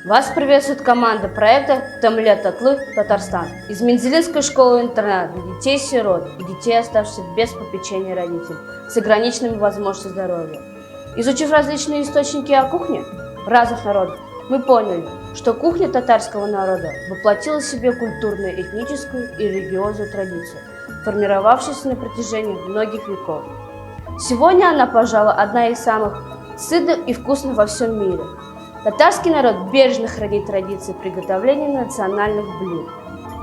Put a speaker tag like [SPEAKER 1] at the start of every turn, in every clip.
[SPEAKER 1] Вас приветствует команда проекта «Тамлет Татлы, Татарстан» из Мензелинской школы-интерната для детей-сирот и детей, оставшихся без попечения родителей, с ограниченными возможностями здоровья. Изучив различные источники о кухне разных народов, мы поняли, что кухня татарского народа воплотила в себе культурную, этническую и религиозную традицию, формировавшуюся на протяжении многих веков. Сегодня она, пожалуй, одна из самых сытных и вкусных во всем мире. Татарский народ бережно хранит традиции приготовления национальных блюд,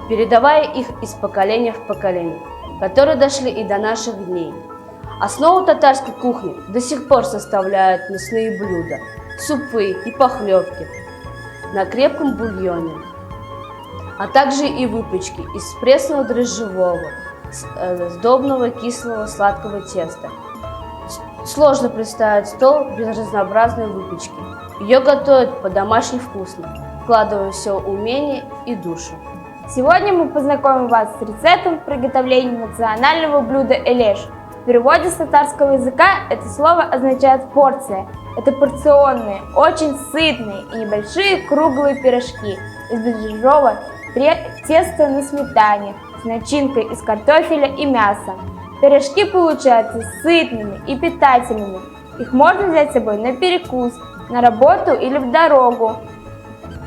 [SPEAKER 1] передавая их из поколения в поколение, которые дошли и до наших дней. Основу татарской кухни до сих пор составляют мясные блюда, супы и похлебки на крепком бульоне, а также и выпечки из пресного дрожжевого, сдобного кислого сладкого теста. Сложно представить стол без разнообразной выпечки. Ее готовят по-домашнему вкусно, вкладывая все умение и душу.
[SPEAKER 2] Сегодня мы познакомим вас с рецептом приготовления национального блюда элеш. В переводе с татарского языка это слово означает порция. Это порционные, очень сытные и небольшие круглые пирожки из дрожжевого теста на сметане с начинкой из картофеля и мяса. Пирожки получаются сытными и питательными. Их можно взять с собой на перекус, на работу или в дорогу.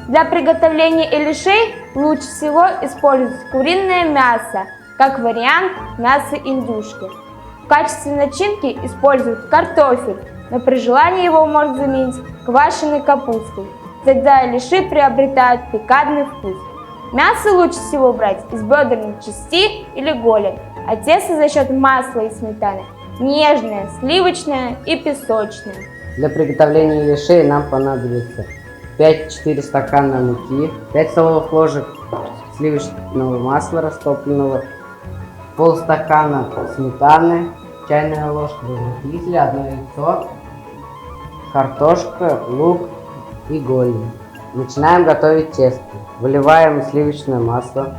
[SPEAKER 2] Для приготовления элешей лучше всего использовать куриное мясо, как вариант мяса индюшки. В качестве начинки используют картофель, но при желании его можно заменить квашеной капустой. Тогда элеши приобретают пикантный вкус. Мясо лучше всего брать из бедренной части или голень, а тесто за счет масла и сметаны нежное, сливочное и песочное.
[SPEAKER 3] Для приготовления элешей нам понадобится 5-4 стакана муки, 5 столовых ложек сливочного масла растопленного, полстакана сметаны, чайная ложка разрыхлителя, 1 яйцо, картошка, лук и голень. Начинаем готовить тесто. Выливаем сливочное масло,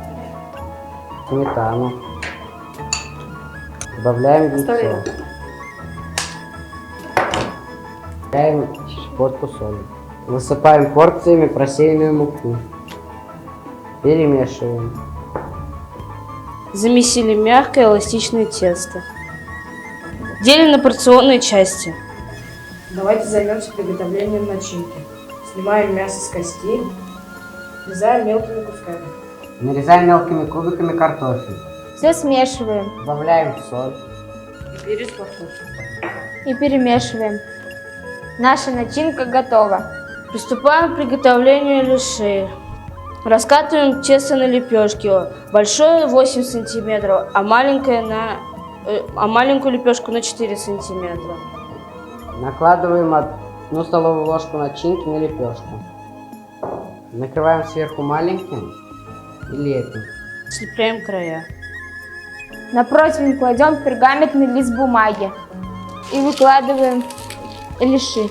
[SPEAKER 3] сметану, добавляем яйцо, добавляем щепотку соли. Высыпаем порциями просеянную муку. Перемешиваем.
[SPEAKER 1] Замесили мягкое эластичное тесто. Делим на порционные части.
[SPEAKER 4] Давайте займемся приготовлением начинки. Снимаем мясо с костей, нарезаем мелкими кусками.
[SPEAKER 3] Нарезаем мелкими кубиками картофель.
[SPEAKER 2] Все смешиваем
[SPEAKER 3] Добавляем соль.
[SPEAKER 4] И перец по вкусу.
[SPEAKER 2] и перемешиваем. Наша начинка готова.
[SPEAKER 1] Приступаем к приготовлению элешей. Раскатываем тесто на лепешки. Большое 8 см, а маленькую лепешку на 4 см.
[SPEAKER 3] Накладываем 1 столовую ложку начинки на лепешку. Накрываем сверху маленьким и лепим.
[SPEAKER 1] Слепляем края.
[SPEAKER 2] На противень кладем пергаментный лист бумаги и выкладываем элеши.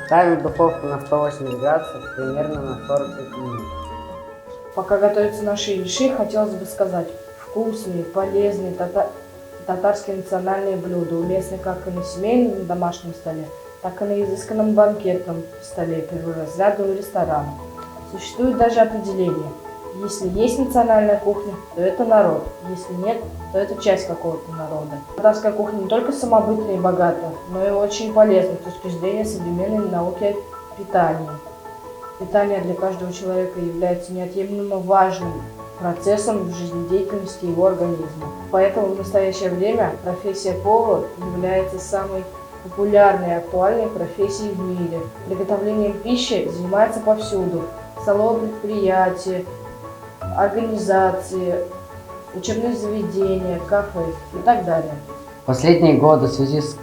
[SPEAKER 3] Ставим в духовку на 180 градусов примерно на 45 минут.
[SPEAKER 4] Пока готовятся наши элеши, хотелось бы сказать, вкусные, полезные татарские национальные блюда, уместные как и на семейном домашнем столе, так и на изысканном банкетном столе перворазрядного ресторана. Существует даже определение: если есть национальная кухня, то это народ, если нет, то это часть какого-то народа. Татарская кухня не только самобытная и богата, но и очень полезна с точки зрения современной науки о питании. Питание для каждого человека является неотъемлемо важным процессом в жизнедеятельности его организма. Поэтому в настоящее время профессия повара является самой популярной и актуальной профессией в мире. Приготовлением пищи занимается повсюду. Столовые предприятия, организации, учебные заведения, кафе и так далее.
[SPEAKER 3] В последние годы в связи с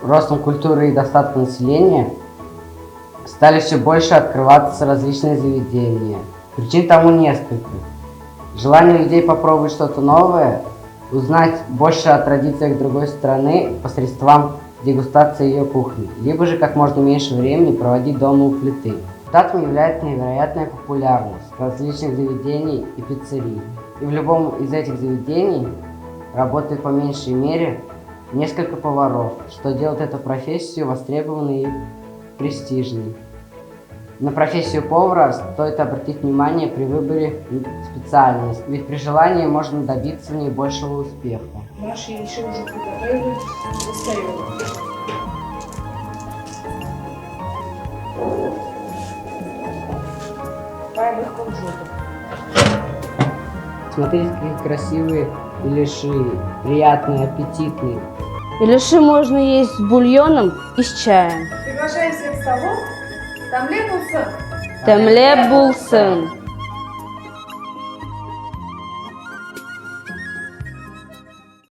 [SPEAKER 3] ростом культуры и достатка населения стали все больше открываться различные заведения. Причин тому несколько. Желание людей попробовать что-то новое, узнать больше о традициях другой страны посредством дегустации ее кухни, либо же как можно меньше времени проводить дома у плиты. Результатом является невероятная популярность различных заведений и пиццерий. И в любом из этих заведений работает по меньшей мере несколько поваров, что делает эту профессию востребованной и престижной. На профессию повара стоит обратить внимание при выборе специальности, ведь при желании можно добиться наибольшего успеха.
[SPEAKER 4] Наши ильши уже приготовили, достаем. Кидаем их в кунжуту.
[SPEAKER 3] Смотрите, какие красивые беляши, приятные, аппетитные.
[SPEAKER 1] Беляши можно есть с бульоном и с чаем.
[SPEAKER 5] Приглашаем всех к столу. Тамле булсын.
[SPEAKER 1] Темле булсын.